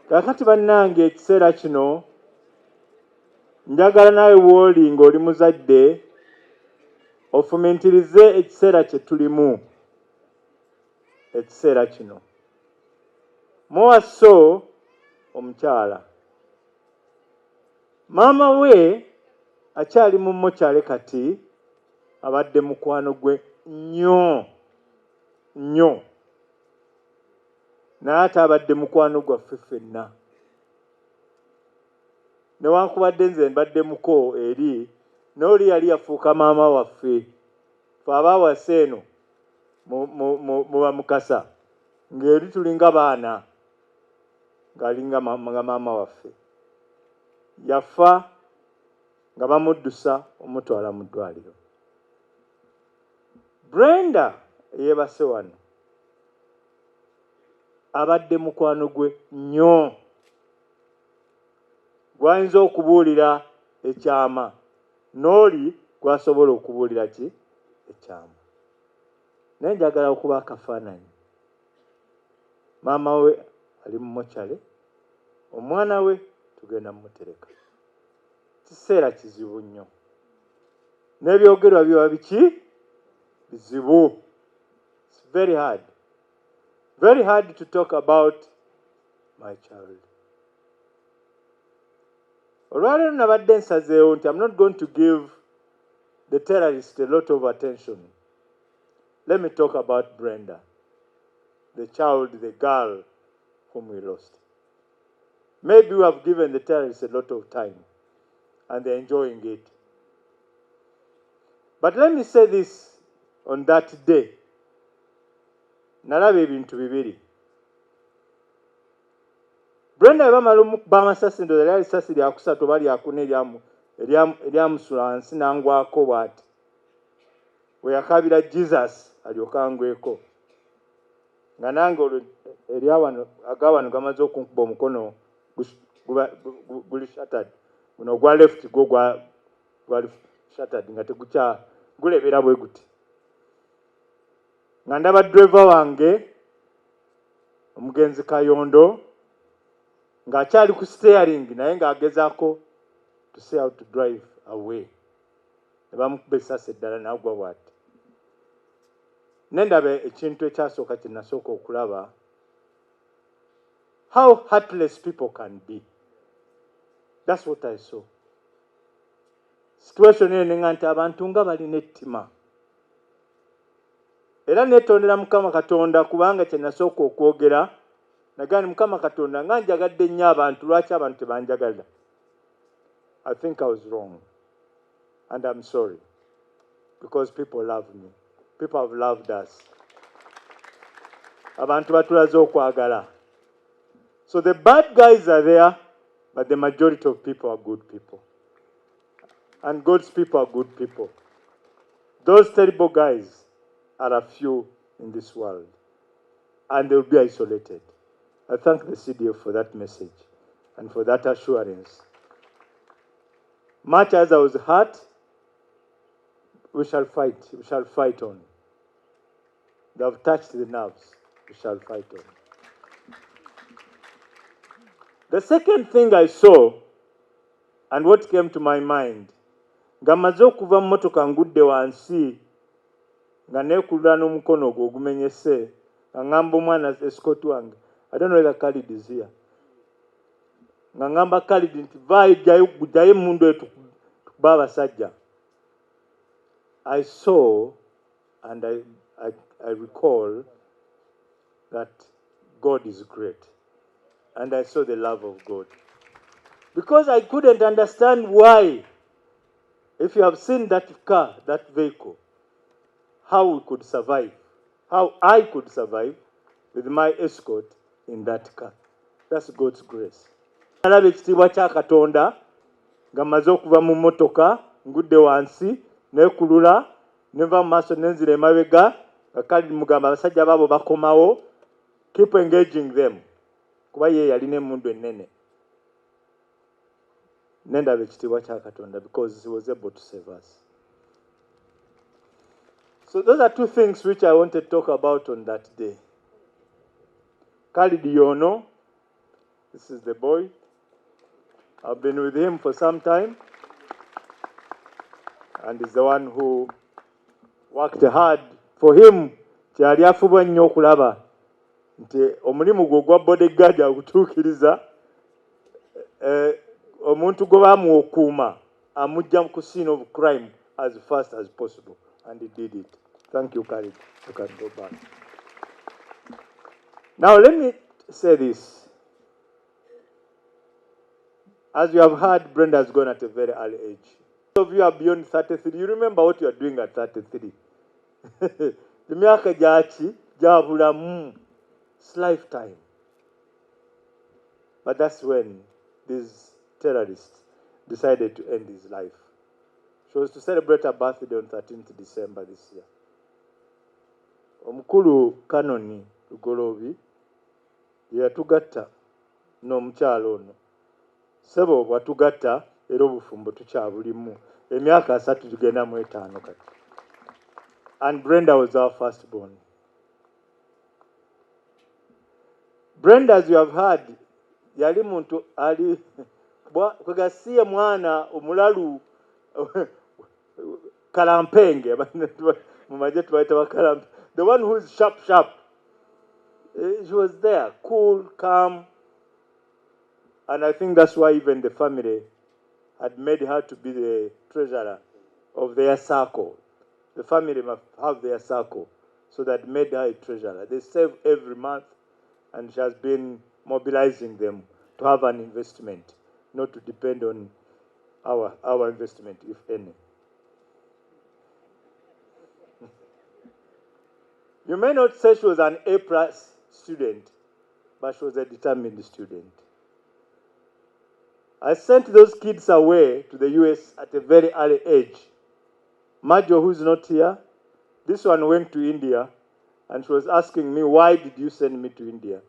Kakati bannange ekiseera kino njagala nawe wooli ng'oli muzadde ofumintirize ekiseera kye tulimu. Ekiseera kino muwaso omukyala maama we akyali mu mokyale kati abadde mukwano gwe nnyo nnyo naye ate abadde mukwano gwaffe ffenna newankubadde nze mbadde muko eri n'oli yali yafuuka maama waffe fe abaawasa eno muba mukasa ng'eri tulinga baana ng'alinga maama waffe yafa nga bamuddusa omutwala mu ddwaliro. Brendah yeebase wano abadde mukwano gwe nnyo gw'ayinza okubuulira ekyama n'oli gwasobola okubuulira ki ekyama. Naye njagala okuba akafaananyi. Maama we ali mu mokyale, omwana we tugenda mumutereka. Kiseera kizibu nnyo n'ebyogerwa biba biki bizibu. It's very hard to talk about my child. Olwaleero nabadde nsazeewo nti I'm not going to give the terrorist a lot of attention. Let me talk about Brendah, the child, the girl whom we lost. Maybe we have given the terrorists a lot of time and they're enjoying it. But let me say this on that day. Nalaba ebintu bibiri. Brendah bamala okukuba amasasi ndo yali alisasi lyakusatu oba lyakuna eryamusula wansi n'angwako bw'ati. We yakabira Jesus alyoka angweko. Nga nange eryawano agawano gamaze okunkuba omukono guli shattered. Guno gwa left go gwali shattered nga tegukya gulebera bwe guti. Nga ndaba driver wange omugenzi Kayondo ng'akyali ku steering naye ng'agezaako to say how to drive away. Ne bamukuba essasi eddala n'agwa bw'ati. Nendaba ekintu ekyasooka kye nasooka okulaba, how heartless people can be. That's what I saw. Situation eno nga nti abantu nga balina ettima. Era neetondera Mukama Katonda kubanga kye nasooka okwogera nagani Mukama Katonda nga njagadde nnyo abantu lwaki abantu tebanjagala. I think I was wrong and I'm sorry because people love me. People have loved us. Abantu batulaze okwagala. So the bad guys are there, but the majority of people are good people. And God's people are good people. Those terrible guys are a few in this world. And they will be isolated. I thank the CDF for that message and for that assurance. Much as I was hurt, we shall fight. We shall fight on. They have touched the nerves. We shall fight on. The second thing I saw, and what came to my mind, nga mmaze okuva mu mmotoka ngudde wansi nga neekulula n'omukono ogwo ogumenyese nga ngamba omwana escort wange, I don't know whether Khalid is here, nga ngamba Khalid nti vaayo gujjayo emmundu eyo tukuba abasajja. I saw and I recall that God is great. And I saw the love of God. Because I couldn't understand why, if you have seen that car, that vehicle, how we could survive, how I could survive with my escort in that car. That's God's grace. Nalaba ekitiibwa kya Katonda nga mmaze okuva mu mmotoka ngudde wansi neekulula neva mu maaso nenzira emabega nga Khalid mugamba abasajja baabo bakomawo, keep engaging them kuba ye yalina emmundu ennene. Nendaba ekitiibwa kya Katonda because he was able to save us. So those are two things which I wanted to talk about on that day. Khalid yono This is the boy. I've been with him for some time, and he's the one who worked hard. For him, kyali afuba nnyo okulaba nti omulimu gwe ogwa bodyguard agutuukiriza, omuntu gwe baamuwa okuuma amujja ku scene of crime as fast as possible, and he did it. Thank you, Khalid. You can go back. Now let me say this. As you have heard, Brendah has gone at a very early age. Some of you are beyond 33. You remember what you are doing at 33. Emyaka gyaki gyabulamu, it's lifetime. But that's when these terrorists decided to end his life. She was to celebrate her birthday on 13th December this year. Omukulu Kanoni Lugolobi yatugatta n'omukyalo ono. Sebo bwatugatta era obufumbo tukyabulimu. Emyaka 3 tugenda mu 5 kati. And Brendah was our firstborn. Brendah, as you have heard, yali muntu ali kwegasiye mwana omulalu kalampenge mumaje tubaita bakalampe. The one who is sharp. She was there, cool, calm. And I think that's why even the family had made her to be the treasurer of their circle. The family must have their circle, so that made her a treasurer. They save every month, and she has been mobilizing them to have an investment, not to depend on our investment, if any. You may not say she was an A+ student, but she was a determined student. I sent those kids away to the US at a very early age. Majo, who's not here, this one went to India, and she was asking me, why did you send me to India?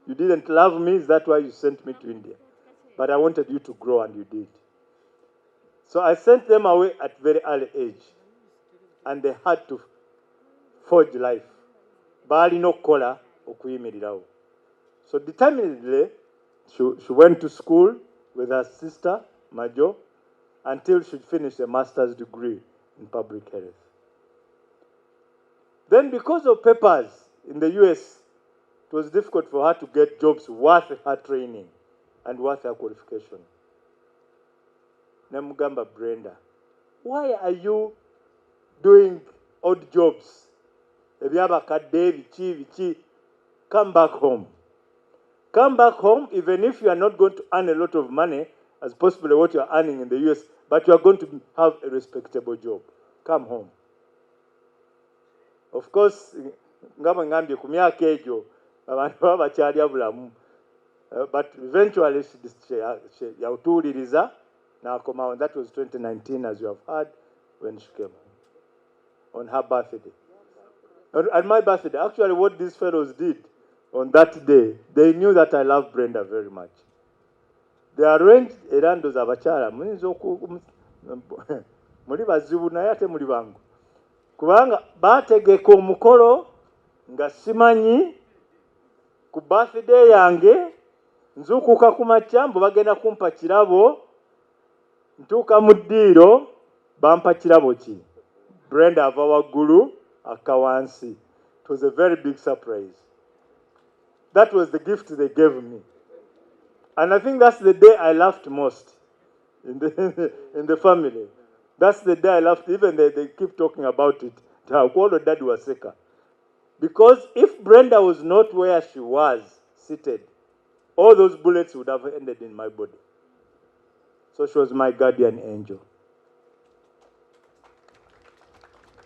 You didn't love me, is that why you sent me to India? But I wanted you to grow, and you did. So I sent them away at very early age, and they had to forge life. Bali no kola okuyimirirawo. So determinedly, she went to school with her sister, Majo, until she finished a master's degree in public health. Then because of papers in the US, it was difficult for her to get jobs worth her training and worth her qualification. Namugamba Brendah, why are you doing odd jobs? Come back home. Come back home, even if you are not going to earn a lot of money, as possibly what you are earning in the US, but you are going to have a respectable job. Come home. Of course, but eventually that was 2019, as you have heard, when she came on her birthday. On my birthday, actually what these fellows did on that day, they knew that I love Brendah very much. They arranged erandos abachala muri bazibu naye ate muri bangu kubanga bategeka omukolo nga simanyi ku birthday yange nzukuka ku makyambo bagenda kumpa kirabo ntuuka mu ddiiro bampa kirabo ki Brendah ava waggulu akawansi. It was a very big surprise. That was the gift they gave me. And I think that's the day I laughed most in the family. That's the day I laughed. Even they keep talking about it. Daddy was sick. Because if Brendah was not where she was seated, all those bullets would have ended in my body. So she was my guardian angel.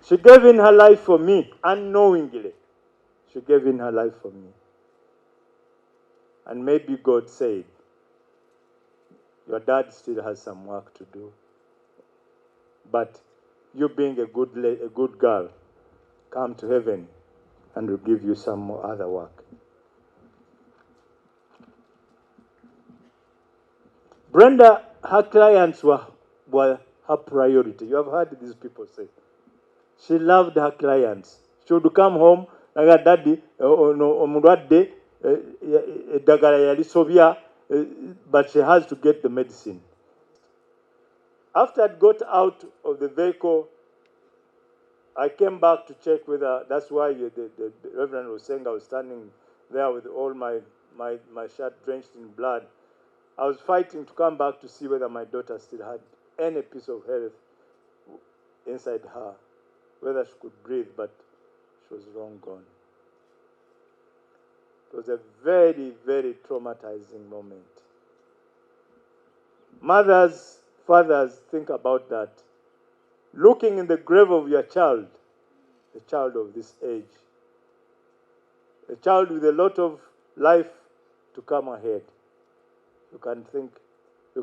She gave in her life for me, unknowingly. She gave in her life for me. And maybe God said, your dad still has some work to do. But you being a good girl, come to heaven and we'll give you some more other work. Brendah, her clients were her priority. You have heard these people say. She loved her clients. She would come home, like daddy, omulwadde, eddagala yali sobya, but she has to get the medicine. After I got out of the vehicle, I came back to check whether, that's why the Reverend was saying I was standing there with all my shirt drenched in blood. I was fighting to come back to see whether my daughter still had any piece of health inside her, whether she could breathe, but she was long gone. It was a very, very traumatizing moment. Mothers, fathers, think about that. Looking in the grave of your child, a child of this age, a child with a lot of life to come ahead. You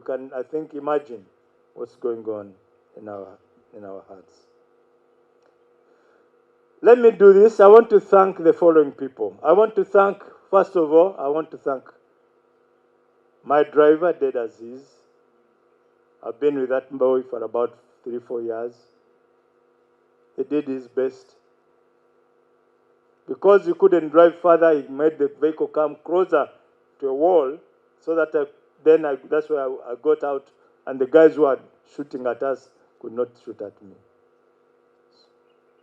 can, I think, imagine what's going on in our hearts. Let me do this. I want to thank the following people. First of all, I want to thank my driver, Ded Aziz. I've been with that boy for about 3-4 years. He did his best. Because he couldn't drive further, he made the vehicle come closer to a wall, so that that's where I got out, and the guys who were shooting at us could not shoot at me.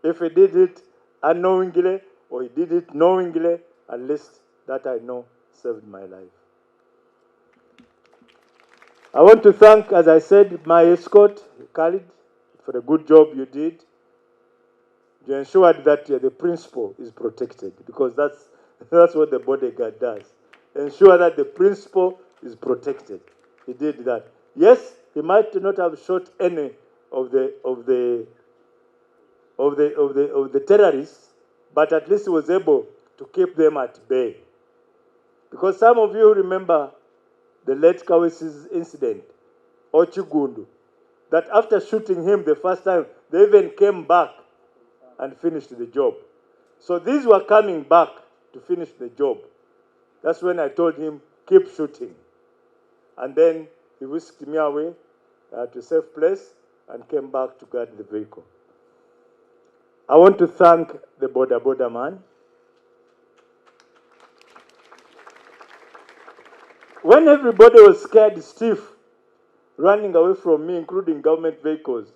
If he did it unknowingly, or he did it knowingly, at least that I know saved my life. I want to thank, as I said, my escort, Khalid, for the good job you did. You ensured that the principal is protected, because that's what the bodyguard does. Ensure that the principal is protected. He did that. Yes, he might not have shot any of the terrorists, but at least he was able to keep them at bay. Because some of you remember the late Kawesi's incident, Ochigundu, that after shooting him the first time, they even came back and finished the job. So these were coming back to finish the job. That's when I told him, keep shooting. And then he whisked me away to a safe place and came back to guard the vehicle. I want to thank the boda man. When everybody was scared stiff, running away from me, including government vehicles,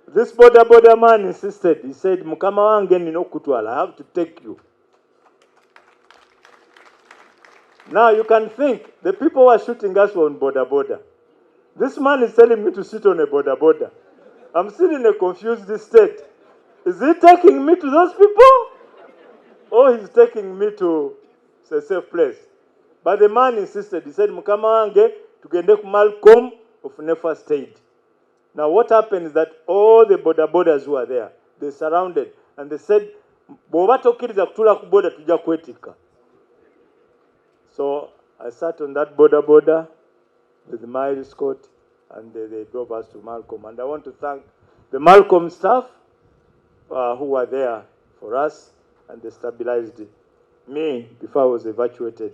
this boda man insisted. He said, Mukama wange nino kutwala, I have to take you. Now you can think, the people who are shooting us were on boda. This man is telling me to sit on a boda. I'm still in a confused state. Is he taking me to those people? Or he's taking me to a safe place? But the man insisted. He said, Mukama wange, tugende ku Malcolm of Nefa State. Now what happened is that all the bodas who were there, they surrounded and they said, Bobatokiriza kutula ku boda tuja kwetika. So I sat on that boda with my escort, and they drove us to Malcolm. And I want to thank the Malcolm staff who were there for us, and they stabilized me before I was evacuated